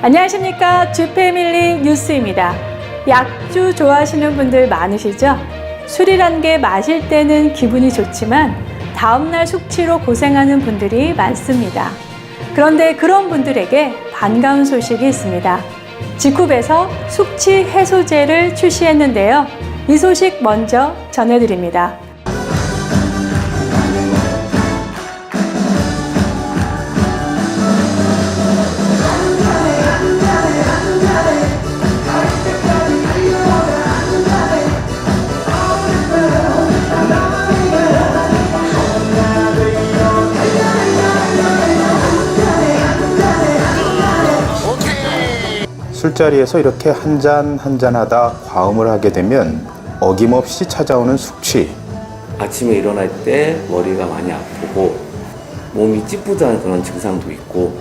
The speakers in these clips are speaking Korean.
안녕하십니까. 주패밀리 뉴스입니다. 약주 좋아하시는 분들 많으시죠? 술이란 게 마실 때는 기분이 좋지만 다음날 숙취로 고생하는 분들이 많습니다. 그런데 그런 분들에게 반가운 소식이 있습니다. 지쿱에서 숙취 해소제를 출시했는데요. 이 소식 먼저 전해드립니다. 술자리에서 이렇게 한 잔 하다 과음을 하게 되면 어김없이 찾아오는 숙취. 아침에 일어날 때 머리가 많이 아프고 몸이 찌뿌둥한 그런 증상도 있고,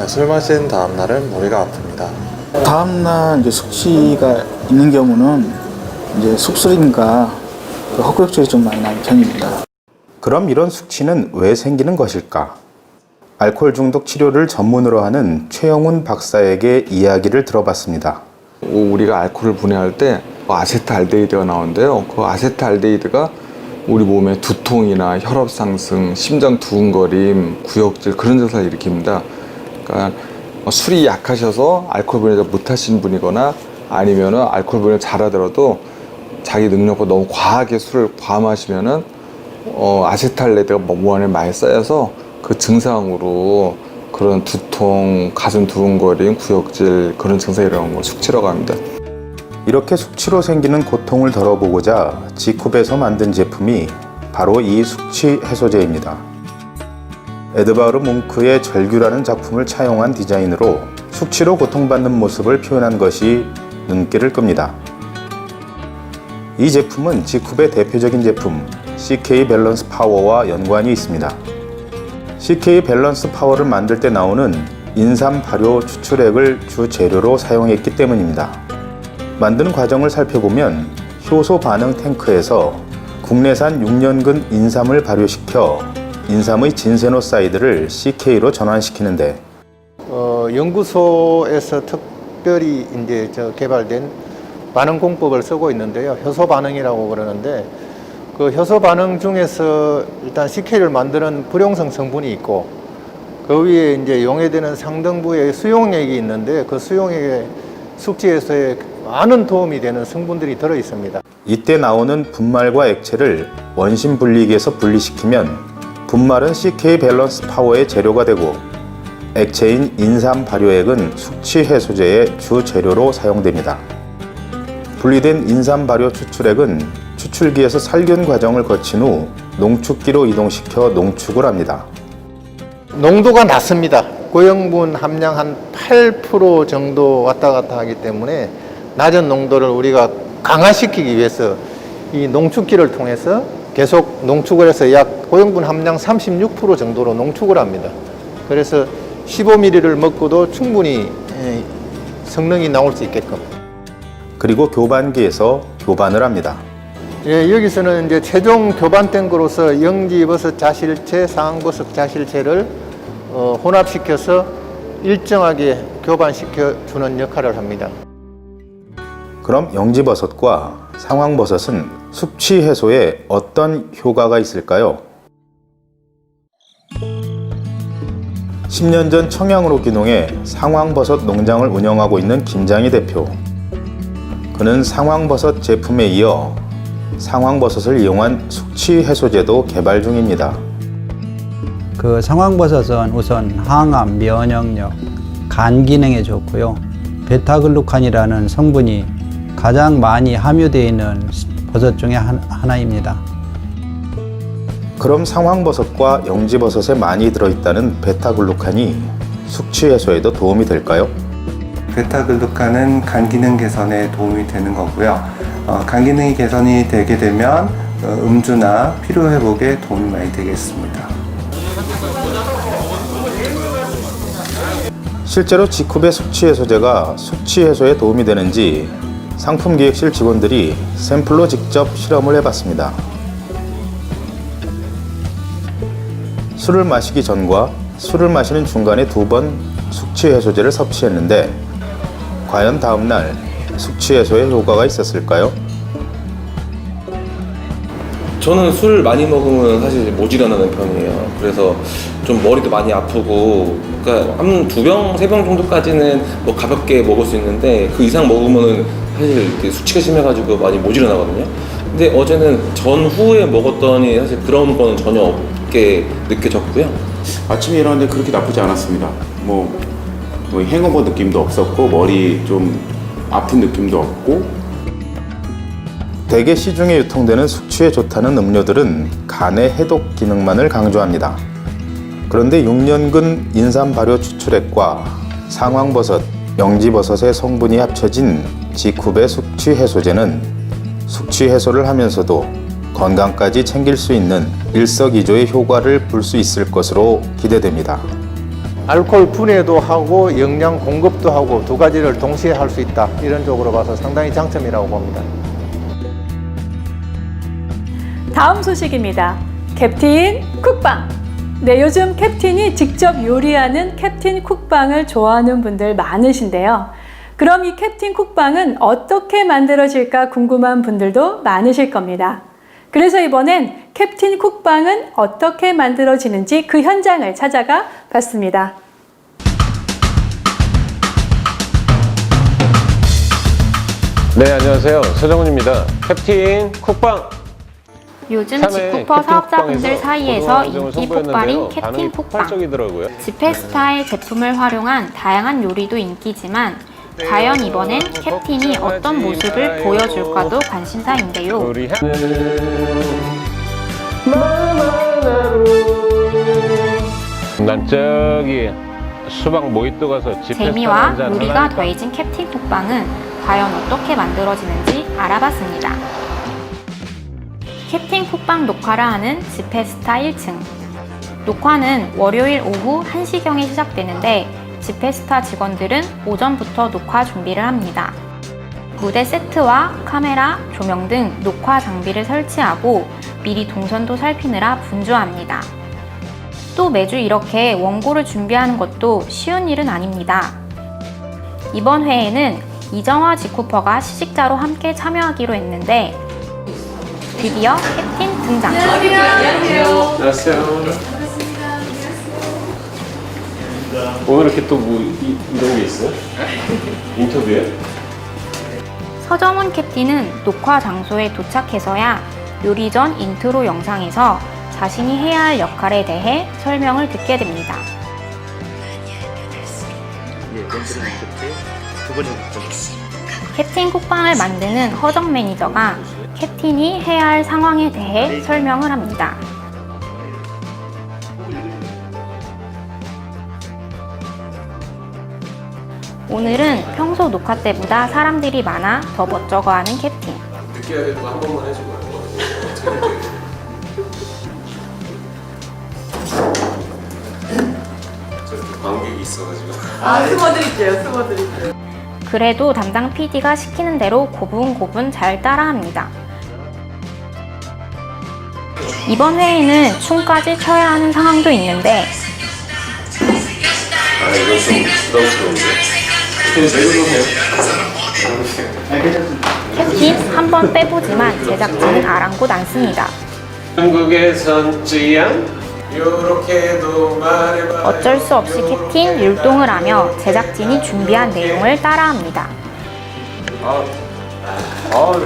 술 마신 다음 날은 머리가 아픕니다. 다음날 이제 숙취가 있는 경우는 이제 숙술인가 헛구역질이 좀 많이 나는 편입니다. 그럼 이런 숙취는 왜 생기는 것일까? 알코올 중독 치료를 전문으로 하는 최영훈 박사에게 이야기를 들어봤습니다. 우리가 알코올을 분해할 때 아세트알데히드가 나오는데요. 그 아세트알데히드가 우리 몸에 두통이나 혈압 상승, 심장 두근거림, 구역질 그런 증상을 일으킵니다. 그러니까 술이 약하셔서 알코올 분해를 못하신 분이거나 아니면은 알코올 분해를 잘하더라도 자기 능력보다 너무 과하게 술을 과마시면은 아세트알데히드가 몸 안에 많이 쌓여서 그 증상으로 그런 두통, 가슴 두근거림, 구역질 그런 증상이 일어나는 걸 숙취라고 합니다. 이렇게 숙취로 생기는 고통을 덜어보고자 지쿱에서 만든 제품이 바로 이 숙취 해소제입니다. 에드바르 뭉크의 절규라는 작품을 차용한 디자인으로 숙취로 고통받는 모습을 표현한 것이 눈길을 끕니다. 이 제품은 지쿱의 대표적인 제품 CK 밸런스 파워와 연관이 있습니다. CK 밸런스 파워를 만들 때 나오는 인삼 발효 추출액을 주 재료로 사용했기 때문입니다. 만드는 과정을 살펴보면 효소 반응 탱크에서 국내산 6년근 인삼을 발효시켜 인삼의 진세노사이드를 CK로 전환시키는데, 연구소에서 특별히 이제 개발된 반응 공법을 쓰고 있는데요. 효소 반응이라고 그러는데, 그 효소 반응 중에서 일단 CK를 만드는 불용성 성분이 있고, 그 위에 이제 용해되는 상등부의 수용액이 있는데, 그 수용액의 숙취 해소에 많은 도움이 되는 성분들이 들어 있습니다. 이때 나오는 분말과 액체를 원심 분리기에서 분리시키면 분말은 CK 밸런스 파워의 재료가 되고, 액체인 인삼 발효액은 숙취 해소제의 주 재료로 사용됩니다. 분리된 인삼 발효 추출액은 추출기에서 살균 과정을 거친 후 농축기로 이동시켜 농축을 합니다. 농도가 낮습니다. 고형분 함량 한 8% 정도 왔다 갔다 하기 때문에 낮은 농도를 우리가 강화시키기 위해서 이 농축기를 통해서 계속 농축을 해서 약 고형분 함량 36% 정도로 농축을 합니다. 그래서 15ml를 먹고도 충분히 성능이 나올 수 있게끔. 그리고 교반기에서 교반을 합니다. 예, 여기서는 이제 최종 교반 탱크로서 영지버섯 자실체, 상황버섯 자실체를 혼합시켜서 일정하게 교반시켜 주는 역할을 합니다. 그럼 영지버섯과 상황버섯은 숙취 해소에 어떤 효과가 있을까요? 10년 전 청양으로 귀농해 상황버섯 농장을 운영하고 있는 김장희 대표. 그는 상황버섯 제품에 이어 상황버섯을 이용한 숙취 해소제도 개발 중입니다. 그 상황버섯은 우선 항암, 면역력, 간 기능에 좋고요. 베타글루칸이라는 성분이 가장 많이 함유되어 있는 버섯 중에 하나입니다. 그럼 상황버섯과 영지버섯에 많이 들어있다는 베타글루칸이 숙취 해소에도 도움이 될까요? 베타글루칸은 간 기능 개선에 도움이 되는 거고요. 간 기능이 개선이 되게 되면 음주나 피로 회복에 도움이 많이 되겠습니다. 실제로 지쿱의 숙취 해소제가 숙취 해소에 도움이 되는지 상품기획실 직원들이 샘플로 직접 실험을 해봤습니다. 술을 마시기 전과 술을 마시는 중간에 2번 숙취 해소제를 섭취했는데 과연 다음날 숙취 해소에 효과가 있었을까요? 저는 술 많이 먹으면 사실 못 일어나는 편이에요. 그래서 좀 머리도 많이 아프고, 그러니까 한 2병, 3병 정도까지는 뭐 가볍게 먹을 수 있는데 그 이상 먹으면은 사실 이렇게 수치가 심해가지고 많이 못 일어나거든요. 근데 어제는 전후에 먹었더니 사실 그런 거는 전혀 없게 느껴졌고요. 아침에 일어났는데 그렇게 나쁘지 않았습니다. 뭐 행어버 느낌도 없었고 머리 좀 아픈 느낌도 없고. 대개 시중에 유통되는 숙취에 좋다는 음료들은 간의 해독 기능만을 강조합니다. 그런데 6년근 인삼 발효 추출액과 상황버섯, 영지버섯의 성분이 합쳐진 지쿠베 숙취 해소제는 숙취 해소를 하면서도 건강까지 챙길 수 있는 일석이조의 효과를 볼 수 있을 것으로 기대됩니다. 알코올 분해도 하고 영양 공급도 하고 두 가지를 동시에 할 수 있다. 이런 쪽으로 봐서 상당히 장점이라고 봅니다. 다음 소식입니다. 캡틴 쿡방. 네, 요즘 캡틴이 직접 요리하는 캡틴 쿡방을 좋아하는 분들 많으신데요. 그럼 이 캡틴 쿡방은 어떻게 만들어질까 궁금한 분들도 많으실 겁니다. 그래서 이번엔 캡틴 쿡방은 어떻게 만들어지는지 그 현장을 찾아가 봤습니다. 네, 안녕하세요. 서정훈입니다. 캡틴 쿡방. 요즘 지쿠퍼 사업자분들 사이에서 인기 폭발인 캡틴 쿡방. 지페스타의 제품을 활용한 다양한 요리도 인기지만 과연 이번엔 캡틴이 어떤 모습을 보여줄까도 관심사인데요. 난 저기 수박 모히또 가서 재미와 요리가 더해진 캡틴 쿡방은 과연 어떻게 만들어지는지 알아봤습니다. 캡틴 쿡방 녹화를 하는 지페스타 1층. 녹화는 월요일 오후 1시경에 시작되는데 지페스타 직원들은 오전부터 녹화 준비를 합니다. 무대 세트와 카메라, 조명 등 녹화 장비를 설치하고 미리 동선도 살피느라 분주합니다. 또 매주 이렇게 원고를 준비하는 것도 쉬운 일은 아닙니다. 이번 회에는 이정화 지쿠퍼가 시식자로 함께 참여하기로 했는데 드디어 캡틴 등장. 안녕하세요. 오늘 이렇게 또 뭐 이런 게 있어요? 인터뷰에? 서정훈 캡틴은 녹화 장소에 도착해서야 요리 전 인트로 영상에서 자신이 해야 할 역할에 대해 설명을 듣게 됩니다. 캡틴 쿡방을 만드는 허정 매니저가 캡틴이 해야 할 상황에 대해 설명을 합니다. 오늘은 평소 녹화 때보다 사람들이 많아 더 멋쩍어하는 캡틴. 느껴야 될 거 한 번만 해주고요. 저 관객이 있어가지고. 숨어드릴게요. 그래도 담당 PD가 시키는 대로 고분고분 잘 따라합니다. 이번 회에는 춤까지 춰야 하는 상황도 있는데 이건 좀 부담스러운데. 캡틴 한 번 빼보지만 제작진은 아랑곳 않습니다. 한국에선 찌양 요렇게도 말해봐. 어쩔 수 없이 캡틴 율동을 하며 제작진이 준비한 내용을 따라합니다.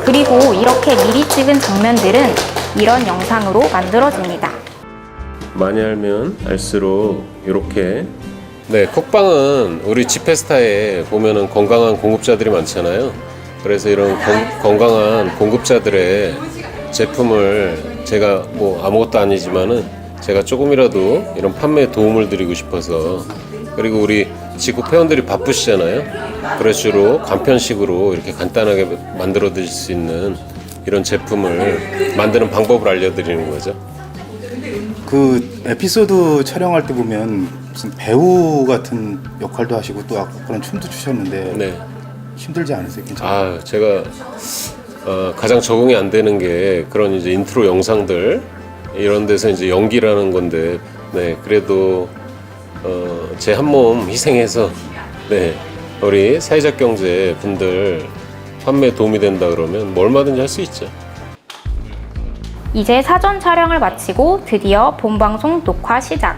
그리고 이렇게 미리 찍은 장면들은 이런 영상으로 만들어집니다. 많이 알면 알수록 이렇게. 네, 쿡방은 우리 지페스타에 보면은 건강한 공급자들이 많잖아요. 그래서 이런 건강한 공급자들의 제품을 제가 뭐 아무것도 아니지만은 제가 조금이라도 이런 판매에 도움을 드리고 싶어서, 그리고 우리 지구 회원들이 바쁘시잖아요. 그럴수록 간편식으로 이렇게 간단하게 만들어 드실 수 있는 이런 제품을 만드는 방법을 알려드리는 거죠. 그 에피소드 촬영할 때 보면 무슨 배우 같은 역할도 하시고 또 아까 그런 춤도 추셨는데 네. 힘들지 않으세요? 괜찮아요? 제가 가장 적응이 안 되는 게 그런 이제 인트로 영상들 이런 데서 이제 연기라는 건데, 네, 그래도 제 한 몸 희생해서 네, 우리 사회적 경제 분들 판매에 도움이 된다 그러면 뭐 얼마든지 할 수 있죠. 이제 사전 촬영을 마치고 드디어 본방송 녹화 시작.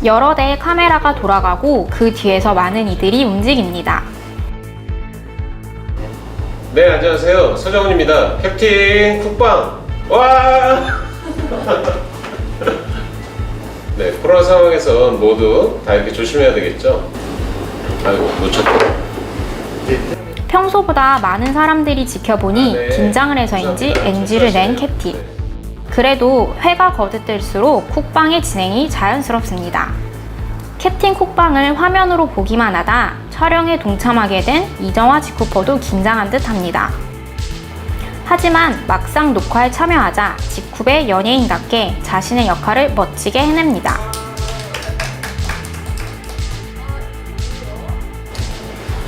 여러 대의 카메라가 돌아가고 그 뒤에서 많은 이들이 움직입니다. 네, 안녕하세요. 서정훈입니다. 캡틴 쿡방. 와! 네, 코로나 상황에선 모두 다 이렇게 조심해야 되겠죠? 아이고, 놓쳤다. 평소보다 많은 사람들이 지켜보니 긴장을 해서인지 NG를 낸 캡틴. 그래도 회가 거듭될수록 쿡방의 진행이 자연스럽습니다. 캡틴 쿡방을 화면으로 보기만 하다 촬영에 동참하게 된 이정화 지쿠퍼도 긴장한 듯 합니다. 하지만 막상 녹화에 참여하자 지쿱의 연예인답게 자신의 역할을 멋지게 해냅니다.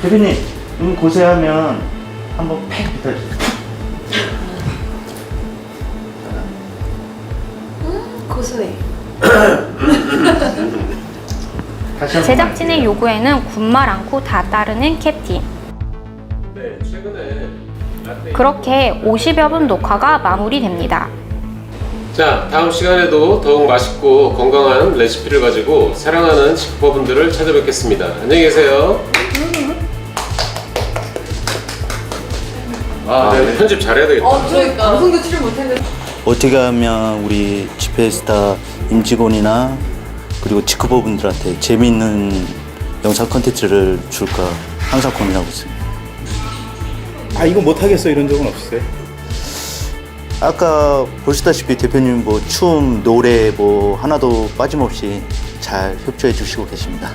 대표님, 고생하면 한번 팩 붙여주세요. 고소해. 제작진의 요구에는 군말 않고 다 따르는 캡틴. 네, 최근에 그렇게 50여 분 녹화가 마무리됩니다. 자, 다음 시간에도 더욱 맛있고 건강한 레시피를 가지고 사랑하는 지쿠퍼분들을 찾아뵙겠습니다. 안녕히 계세요. 네, 편집 잘해야 되겠다. 저희 방송도 출연 못했는데. 어떻게 하면 우리 지페스타 임직원이나 그리고 지쿠버분들한테 재미있는 영상 콘텐츠를 줄까 항상 고민하고 있습니다. 아, 이거 못하겠어 이런 적은 없으세요? 아까 보시다시피 대표님 뭐 춤, 노래 뭐 하나도 빠짐없이 잘 협조해 주시고 계십니다.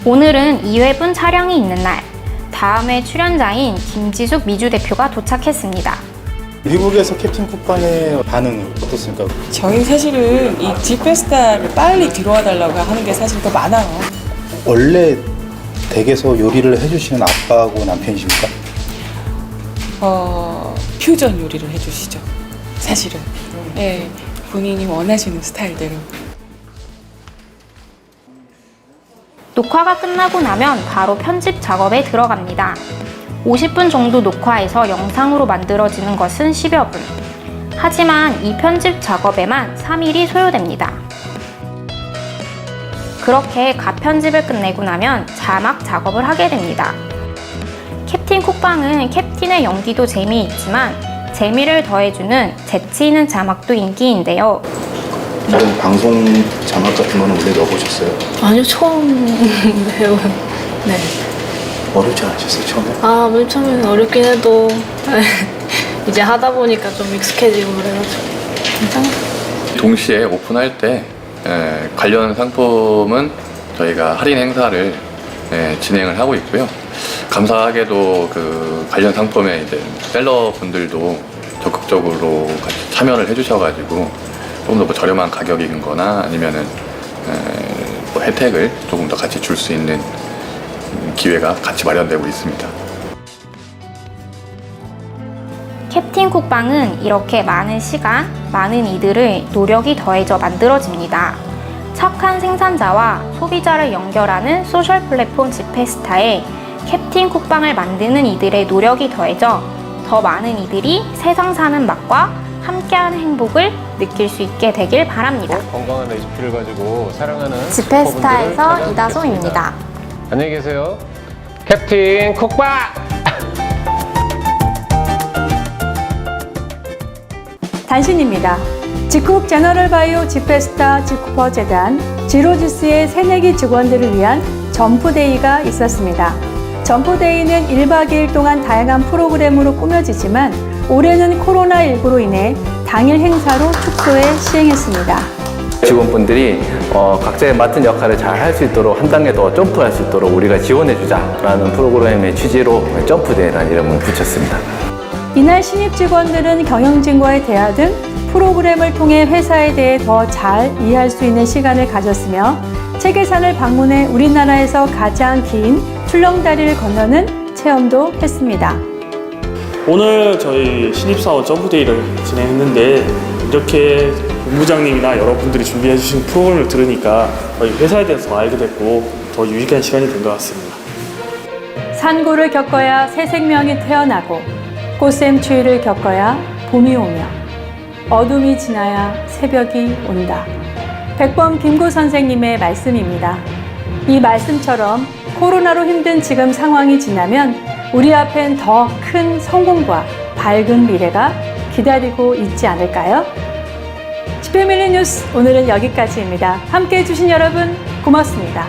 오늘은 2회분 촬영이 있는 날. 다음에 출연자인 김지숙 미주 대표가 도착했습니다. 미국에서 캡틴 쿡방의 반응은 어떻습니까? 저희는 사실은 이 지페스타를 빨리 들어와 달라고 하는 게 사실 더 많아요. 원래 댁에서 요리를 해주시는 아빠하고 남편이십니까? 퓨전 요리를 해주시죠. 사실은. 네, 본인이 원하시는 스타일대로. 녹화가 끝나고 나면 바로 편집 작업에 들어갑니다. 50분 정도 녹화해서 영상으로 만들어지는 것은 10여 분. 하지만 이 편집 작업에만 3일이 소요됩니다. 그렇게 가편집을 끝내고 나면 자막 작업을 하게 됩니다. 캡틴 쿡방은 캡틴의 연기도 재미있지만 재미를 더해주는 재치 있는 자막도 인기인데요. 이런 방송 자막 같은 거는 원래 넣어보셨어요? 아니요, 처음 배워요. 네. 어렵지 않으셨어요, 처음에? 아, 맨 처음에는 어렵긴 해도 이제 하다 보니까 좀 익숙해지고 그래가지고 괜찮아요. 동시에 오픈할 때 관련 상품은 저희가 할인 행사를 진행을 하고 있고요. 감사하게도 그 관련 상품에 이제 셀러 분들도 적극적으로 같이 참여를 해주셔가지고 조금 더 뭐 저렴한 가격이거나 아니면은 뭐 혜택을 조금 더 같이 줄 수 있는 기회가 같이 마련되고 있습니다. 캡틴 쿡방은 이렇게 많은 시간, 많은 이들의 노력이 더해져 만들어집니다. 착한 생산자와 소비자를 연결하는 소셜 플랫폼 지페스타에 캡틴 쿡방을 만드는 이들의 노력이 더해져 더 많은 이들이 세상 사는 맛과 함께하는 행복을 느낄 수 있게 되길 바랍니다. 건강한 레시피를 지고 사랑하는 지페스타에서 이다솜입니다. 안녕히 계세요. 캡틴 쿡방! 단신입니다. 지쿡 제너럴바이오 지페스타 지쿠퍼 재단 지로지스의 새내기 직원들을 위한 점프데이가 있었습니다. 점프데이는 1박 2일 동안 다양한 프로그램으로 꾸며지지만 올해는 코로나19로 인해 당일 행사로 축소해 시행했습니다. 직원분들이 각자의 맡은 역할을 잘 할 수 있도록 한 단계 더 점프할 수 있도록 우리가 지원해주자라는 프로그램의 취지로 점프데이라는 이름을 붙였습니다. 이날 신입 직원들은 경영진과의 대화 등 프로그램을 통해 회사에 대해 더 잘 이해할 수 있는 시간을 가졌으며 체계산을 방문해 우리나라에서 가장 긴 출렁다리를 건너는 체험도 했습니다. 오늘 저희 신입사원 점프데이를 진행했는데 이렇게 본부장님이나 여러분들이 준비해 주신 프로그램을 들으니까 저희 회사에 대해서 더 알게 됐고 더 유익한 시간이 된 것 같습니다. 산고를 겪어야 새 생명이 태어나고 꽃샘 추위를 겪어야 봄이 오며 어둠이 지나야 새벽이 온다. 백범 김구 선생님의 말씀입니다. 이 말씀처럼 코로나로 힘든 지금 상황이 지나면 우리 앞엔 더 큰 성공과 밝은 미래가 기다리고 있지 않을까요? 지페밀리 뉴스 오늘은 여기까지입니다. 함께해 주신 여러분 고맙습니다.